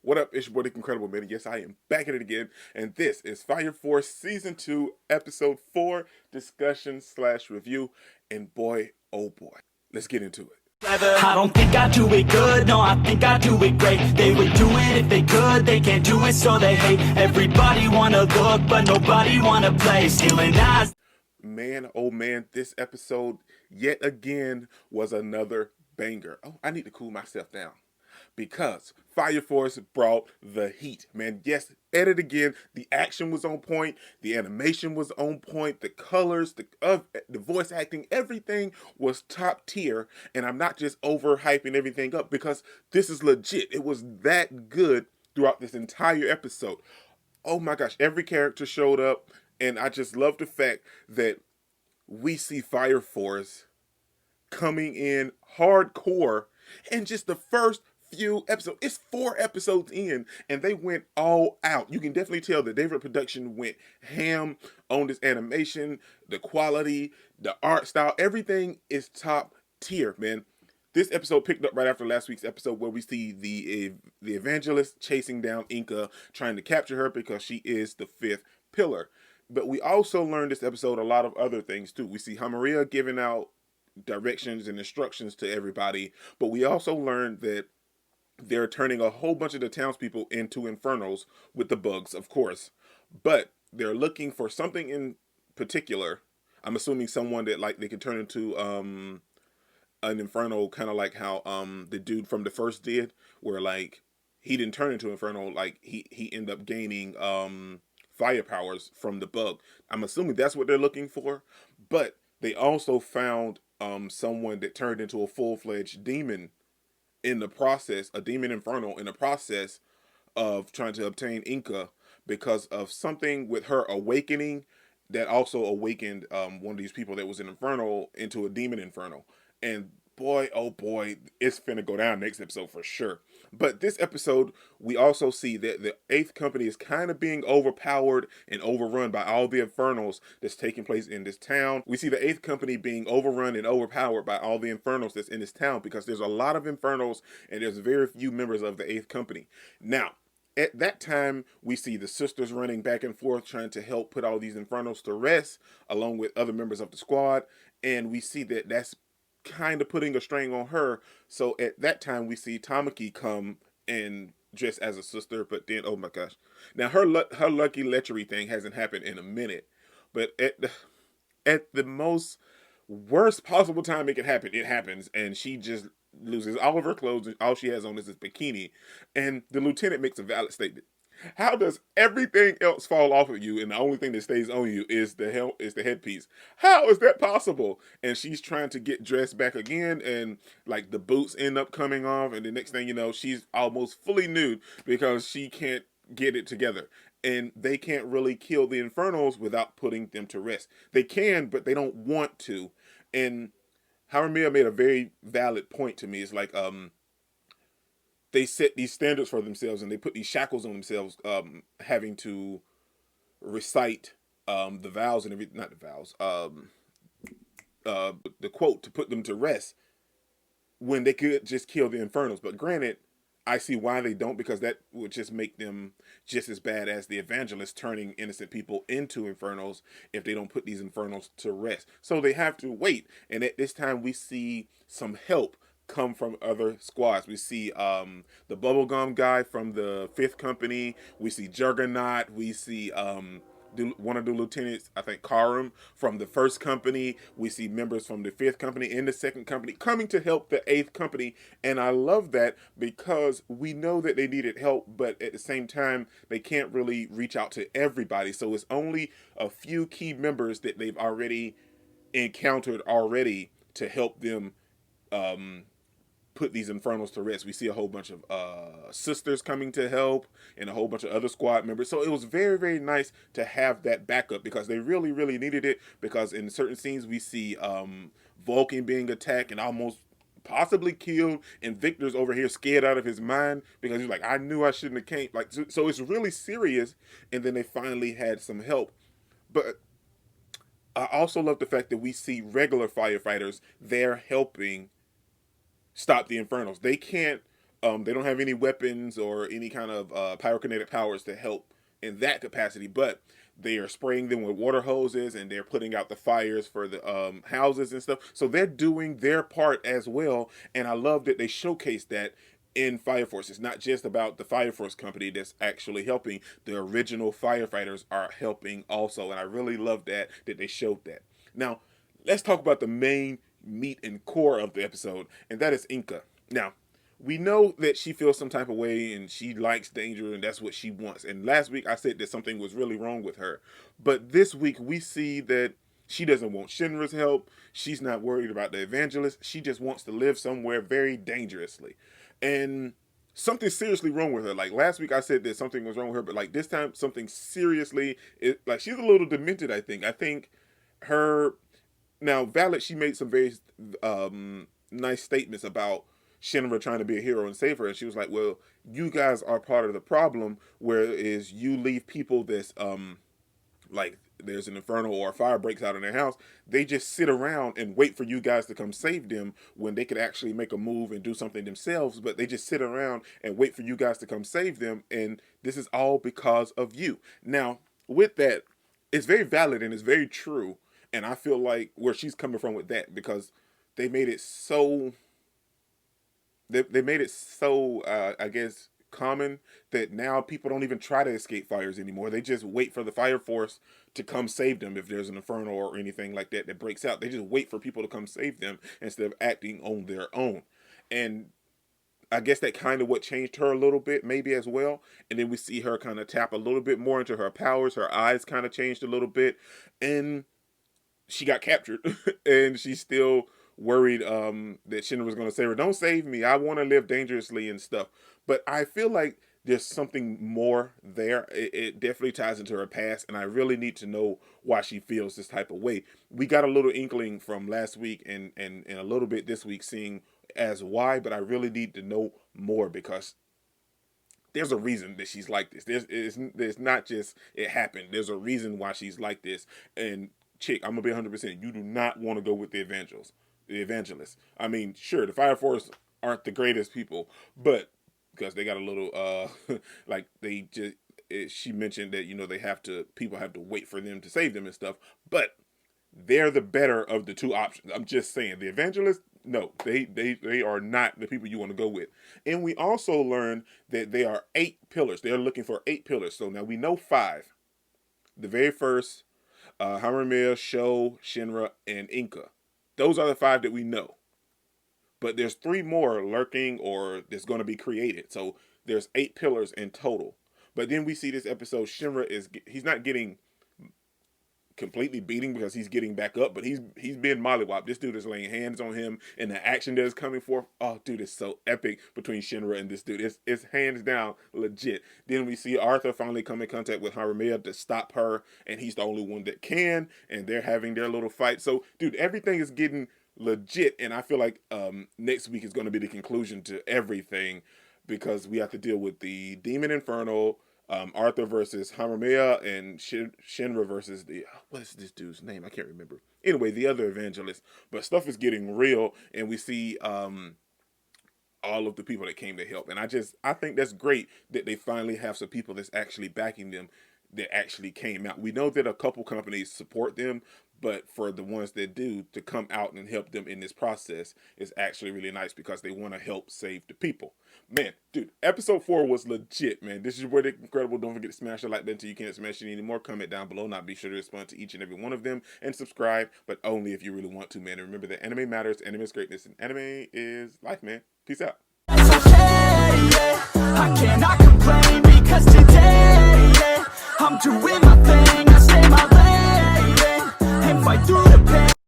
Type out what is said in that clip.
What up? It's your boy, the Incredible Man. Yes, I am back at it again, and this is Fire Force Season 2, Episode 4, discussion slash review. And boy, oh boy, let's get into it. I don't think I do it good, no, I think I do it great. They would do it if they could, they can't do it, so they hate. Everybody wanna look, but nobody wanna play. Stealing eyes. Man, oh man, this episode yet again was another banger. Oh, I need to cool myself down. Because Fire Force brought the heat, man. Yes, at it again. The action was on point, the animation was on point, the colors, the voice acting, everything was top tier. And I'm not just overhyping everything up because this is legit. It was that good throughout this entire episode. Oh my gosh, every character showed up, and I just love the fact that we see Fire Force coming in hardcore in just the first few episodes. It's 4 episodes in, and they went all out. You can definitely tell that David Production went ham on this animation, the quality, the art style, everything is top tier, man. This episode picked up right after last week's episode where we see the evangelist chasing down Inca, trying to capture her because she is the 5th pillar. But we also learned this episode a lot of other things too. We see Hamaria giving out directions and instructions to everybody, but we also learned that they're turning a whole bunch of the townspeople into infernos with the bugs, of course. But they're looking for something in particular. I'm assuming someone that like they can turn into an inferno, kind of like how the dude from the first did, where like he didn't turn into inferno, like he ended up gaining fire powers from the bug. I'm assuming that's what they're looking for. But they also found someone that turned into a full-fledged demon in the process, a demon inferno in the process of trying to obtain Inca because of something with her awakening that also awakened one of these people that was an inferno into a demon inferno. And boy, oh boy, it's finna go down next episode for sure. But this episode, we also see that the 8th company is kind of being overpowered and overrun by all the infernos that's taking place in this town. We see the 8th company being overrun and overpowered by all the infernos that's in this town because there's a lot of infernos and there's very few members of the 8th company. Now, at that time, we see the sisters running back and forth trying to help put all these infernos to rest along with other members of the squad. And we see that that's kind of putting a strain on her. So at that time, we see Tamaki come and dress as a sister. But then, oh my gosh. Now, her lucky lechery thing hasn't happened in a minute. But at the most worst possible time it could happen, it happens. And she just loses all of her clothes. And all she has on is this bikini. And the lieutenant makes a valid statement. How does everything else fall off of you and the only thing that stays on you is the headpiece? How is that possible? And she's trying to get dressed back again, and like the boots end up coming off, and the next thing you know, she's almost fully nude because she can't get it together. And they can't really kill the Infernos without putting them to rest. They can, but they don't want to. And Haramia made a very valid point to me. It's like they set these standards for themselves and they put these shackles on themselves, having to recite the vows and everything, not the vows, the quote to put them to rest when they could just kill the Infernos. But granted, I see why they don't, because that would just make them just as bad as the evangelists turning innocent people into Infernos if they don't put these Infernos to rest. So they have to wait. And at this time, we see some help come from other squads. We see the bubblegum guy from the 5th company. We see Juggernaut. We see one of the lieutenants, I think Karum, from the 1st company. We see members from the 5th company and the 2nd company coming to help the 8th company. And I love that because we know that they needed help, but at the same time, they can't really reach out to everybody. So it's only a few key members that they've already encountered already to help them put these infernos to rest. We see a whole bunch of sisters coming to help and a whole bunch of other squad members. So it was very, very nice to have that backup because they really, really needed it, because in certain scenes we see Vulcan being attacked and almost possibly killed, and Victor's over here scared out of his mind because he's like, I knew I shouldn't have came. Like, so it's really serious. And then they finally had some help. But I also love the fact that we see regular firefighters there helping stop the Infernos. They can't They don't have any weapons or any kind of pyrokinetic powers to help in that capacity, but they are spraying them with water hoses and they're putting out the fires for the houses and stuff. So they're doing their part as well. And I love that they showcase that in Fire Force. It's not just about the Fire Force company that's actually helping. The original firefighters are helping also. And I really love that they showed that. Now, let's talk about the main meat and core of the episode, and that is Inca. Now, we know that she feels some type of way and she likes danger and that's what she wants. And last week I said that something was really wrong with her. But this week we see that she doesn't want Shinra's help. She's not worried about the evangelist. She just wants to live somewhere very dangerously. And something's seriously wrong with her. Like last week I said that something was wrong with her, but like this time something seriously, like she's a little demented, I think. I think her, now valid, she made some very nice statements about Shinra trying to be a hero and save her, and she was like, well, you guys are part of the problem, whereas you leave people that's like there's an inferno or a fire breaks out in their house, they just sit around and wait for you guys to come save them when they could actually make a move and do something themselves, but they just sit around and wait for you guys to come save them, and this is all because of you. Now, with that, it's very valid and it's very true, and I feel like where she's coming from with that, because they made it so they made it so, I guess, common that now people don't even try to escape fires anymore. They just wait for the fire force to come save them if there's an inferno or anything like that that breaks out. They just wait for people to come save them instead of acting on their own. And I guess that kind of what changed her a little bit, maybe as well. And then we see her kind of tap a little bit more into her powers. Her eyes kind of changed a little bit. And she got captured. And she's still worried that Shinra was going to save her. Don't save me. I want to live dangerously and stuff. But I feel like there's something more there. It definitely ties into her past, and I really need to know why she feels this type of way. We got a little inkling from last week and a little bit this week seeing as why, but I really need to know more because there's a reason that she's like this. There's not just it happened. There's a reason why she's like this. And chick, I'm going to be 100%. You do not want to go with the evangelists. I mean, sure, the Fire Force aren't the greatest people, but because they got a little like they just she mentioned that, you know, people have to wait for them to save them and stuff, but they're the better of the two options. I'm just saying, the evangelists, no, they are not the people you want to go with. And we also learned that they are 8 pillars. They're looking for 8 pillars. So now we know 5. The very first, Haramea, Sho, Shinra, and Inca. Those are the 5 that we know. But there's 3 more lurking or that's going to be created. So there's 8 pillars in total. But then we see this episode, Shinra he's not getting completely beating because he's getting back up, but he's being mollywopped. This dude is laying hands on him, and the action that is coming forth, oh dude, it's so epic between Shinra and this dude. It's hands down legit. Then we see Arthur finally come in contact with Haramea to stop her, and he's the only one that can, and they're having their little fight. So dude, everything is getting legit, and I feel like next week is going to be the conclusion to everything, because we have to deal with the Demon Inferno, Arthur versus Haramea, and Shinra versus what is this dude's name? I can't remember. Anyway, the other evangelist. But stuff is getting real, and we see all of the people that came to help. And I think that's great that they finally have some people that's actually backing them that actually came out. We know that a couple companies support them, but for the ones that do, to come out and help them in this process is actually really nice because they want to help save the people. Man, dude, episode 4 was legit, man. This is where they're incredible. Don't forget to smash the like button until you can't smash it anymore. Comment down below. Now be sure to respond to each and every one of them and subscribe, but only if you really want to, man. And remember that anime matters, anime is greatness, and anime is life, man. Peace out. I cannot complain because today, I'm doing my thing, I stay my lane, and fight through